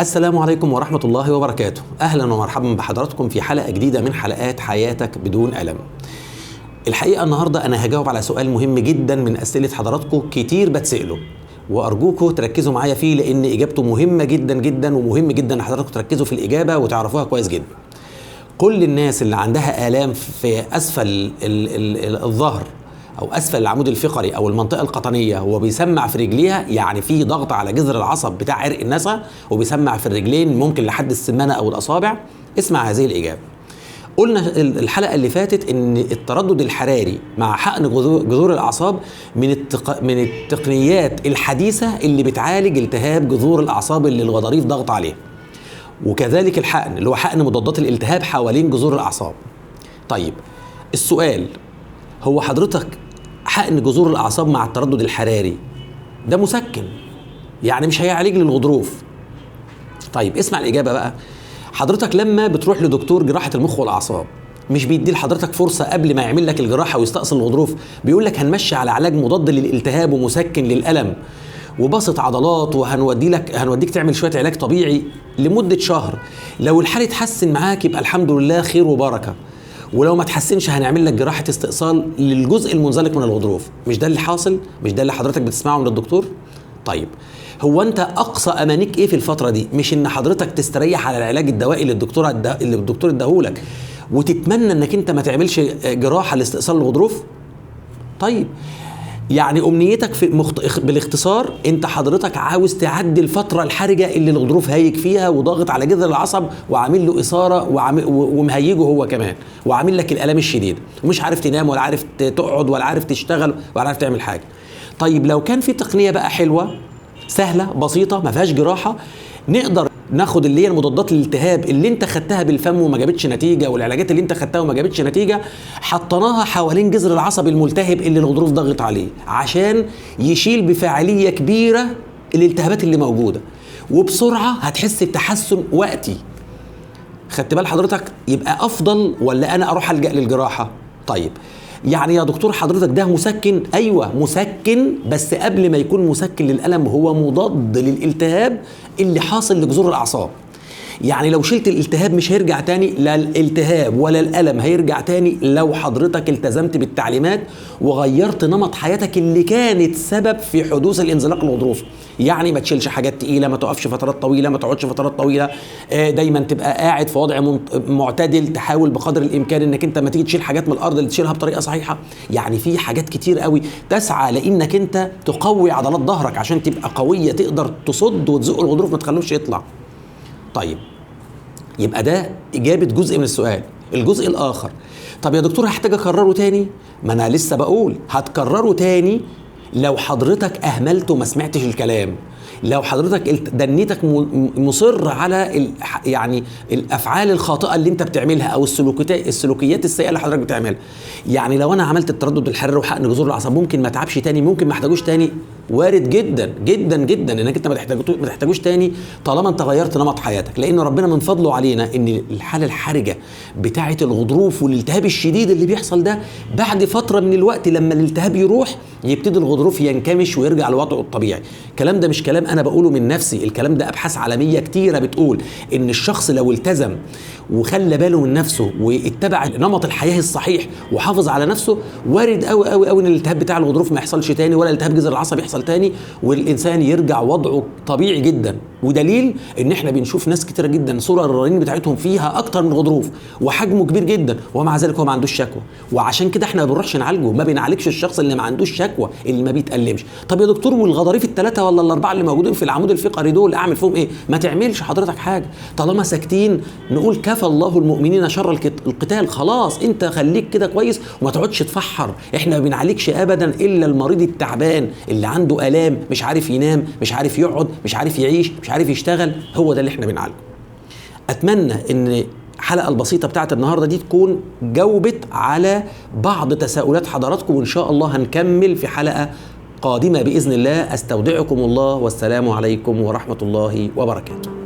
السلام عليكم ورحمة الله وبركاته. أهلا ومرحبا بحضراتكم في حلقة جديدة من حلقات حياتك بدون ألم. الحقيقة النهاردة أنا هجاوب على سؤال مهم جدا من أسئلة حضراتكم كتير بتسأله، وأرجوكم تركزوا معايا فيه لأن إجابته مهمة جدا جدا، ومهم جدا أن حضراتكم تركزوا في الإجابة وتعرفوها كويس جدا. كل الناس اللي عندها آلام في أسفل الظهر أو أسفل العمود الفقري أو المنطقة القطنية وبيسمع في رجليها، يعني في ضغط على جذر العصب بتاع عرق النسا وبيسمع في الرجلين ممكن لحد السمانة أو الأصابع، اسمع هذه الإجابة. قلنا الحلقة اللي فاتت إن التردد الحراري مع حقن جذور الأعصاب من التقنيات الحديثة اللي بتعالج التهاب جذور الأعصاب اللي الغضاريف ضغط عليه، وكذلك الحقن اللي هو حقن مضادات الالتهاب حوالين جذور الأعصاب. طيب السؤال هو حضرتك حقن جذور الأعصاب مع التردد الحراري ده مسكن، يعني مش هيعالج للغضروف. طيب اسمع الإجابة بقى. حضرتك لما بتروح لدكتور جراحة المخ والأعصاب مش بيدي لحضرتك فرصة قبل ما يعمل لك الجراحة ويستأصل الغضروف، بيقول لك هنمشي على علاج مضاد للالتهاب ومسكن للألم وبسط عضلات هنوديك تعمل شوية علاج طبيعي لمدة شهر. لو الحال اتحسن معاك يبقى الحمد لله خير وبركة، ولو ما تحسنش هنعمل لك جراحة استئصال للجزء المنزلق من الغضروف. مش ده اللي حاصل؟ مش ده اللي حضرتك بتسمعه من الدكتور؟ طيب هو انت اقصى امانيك ايه في الفترة دي؟ مش ان حضرتك تستريح على العلاج الدوائي اللي الدكتور اداهولك وتتمنى انك انت ما تعملش جراحة لاستئصال الغضروف؟ طيب يعني امنيتك بالاختصار انت حضرتك عاوز تعدي الفتره الحرجه اللي الغضروف هايج فيها وضاغط على جذر العصب وعامل له اثاره ومهيجه هو كمان وعامل لك الالام الشديده ومش عارف تنام ولا عارف تقعد ولا عارف تشتغل ولا عارف تعمل حاجه. طيب لو كان في تقنيه بقى حلوه سهله بسيطه ما فيهاش جراحه، نقدر ناخد اللي هي المضادات الالتهاب اللي انت خدتها بالفم وما جابتش نتيجه والعلاجات اللي انت خدتها وما جابتش نتيجه، حطيناها حوالين جذر العصب الملتهب اللي الغضروف ضغط عليه عشان يشيل بفاعليه كبيره الالتهابات اللي موجوده، وبسرعه هتحس بتحسن وقتي. خدت بال حضرتك؟ يبقى افضل ولا انا اروح الجا للجراحه؟ طيب يعني يا دكتور حضرتك ده مسكن؟ ايوه مسكن، بس قبل ما يكون مسكن للألم هو مضاد للالتهاب اللي حاصل لجذور الأعصاب. يعني لو شلت الالتهاب مش هيرجع تاني، لا الالتهاب ولا الألم هيرجع تاني لو حضرتك التزمت بالتعليمات وغيرت نمط حياتك اللي كانت سبب في حدوث الانزلاق الغضروفي. يعني ما تشيلش حاجات تقيلة، ما تقفش فترات طويلة، ما تقعدش فترات طويلة، دايما تبقى قاعد في وضع معتدل، تحاول بقدر الإمكان انك انت ما تيجي تشيل حاجات من الأرض اللي تشيلها بطريقة صحيحة. يعني في حاجات كتير قوي تسعى لانك انت تقوي عضلات ظهرك عشان تبقى قوية تقدر تصد وتزق الغضروف ما تخلوش يطلع. طيب يبقى ده إجابة جزء من السؤال. الجزء الآخر، طب يا دكتور هحتاج أكرره تاني؟ ما أنا لسه بقول هتكرره تاني لو حضرتك أهملت وما سمعتش الكلام، لو حضرتك دنيتك مصر على يعني الافعال الخاطئه اللي انت بتعملها او السلوكيات السيئه اللي حضرتك بتعملها. يعني لو انا عملت التردد الحراري وحقن جذور الاعصاب ممكن ما اتعبش تاني، ممكن ما احتاجوش تاني، وارد جدا جدا جدا انك انت ما تحتاجوش تاني طالما انت غيرت نمط حياتك، لان ربنا من فضله علينا ان الحاله الحرجه بتاعه الغضروف والالتهاب الشديد اللي بيحصل ده بعد فتره من الوقت لما الالتهاب يروح يبتدي الغضروف ينكمش ويرجع لوضعه الطبيعي. الكلام ده مش كلام انا بقوله من نفسي، الكلام ده ابحاث عالميه كتيره بتقول ان الشخص لو التزم وخلى باله من نفسه واتبع نمط الحياه الصحيح وحافظ على نفسه، وارد قوي قوي قوي ان الالتهاب بتاع الغضروف ما يحصلش تاني ولا التهاب جذر العصب يحصل تاني والانسان يرجع وضعه طبيعي جدا. ودليل ان احنا بنشوف ناس كتيره جدا صوره الرنين بتاعتهم فيها اكتر من غضروف وحجمه كبير جدا ومع ذلك هو ما عندوش شكوى، وعشان كده احنا ما بنروحش نعالجه، ما بنعالجش الشخص اللي ما عندوش شكوى اللي ما بيتألمش. طب يا دكتور والغضاريف الثلاثه ولا الاربعه اللي موجودين في العمود الفقري دول اعمل فيهم ايه؟ ما تعملش حضرتك حاجه، طالما ساكتين نقول كفى الله المؤمنين شر القتال. خلاص انت خليك كده كويس وما تقعدش تفحر. احنا ما بنعالجش ابدا الا المريض التعبان اللي عنده الام، مش عارف ينام، مش عارف يقعد، مش عارف يعيش، مش عارف يشتغل، هو ده اللي احنا بنعالجه. اتمنى ان الحلقه البسيطه بتاعت النهارده دي تكون جاوبت على بعض تساؤلات حضراتكم، وان شاء الله هنكمل في حلقه قادمه باذن الله. استودعكم الله والسلام عليكم ورحمه الله وبركاته.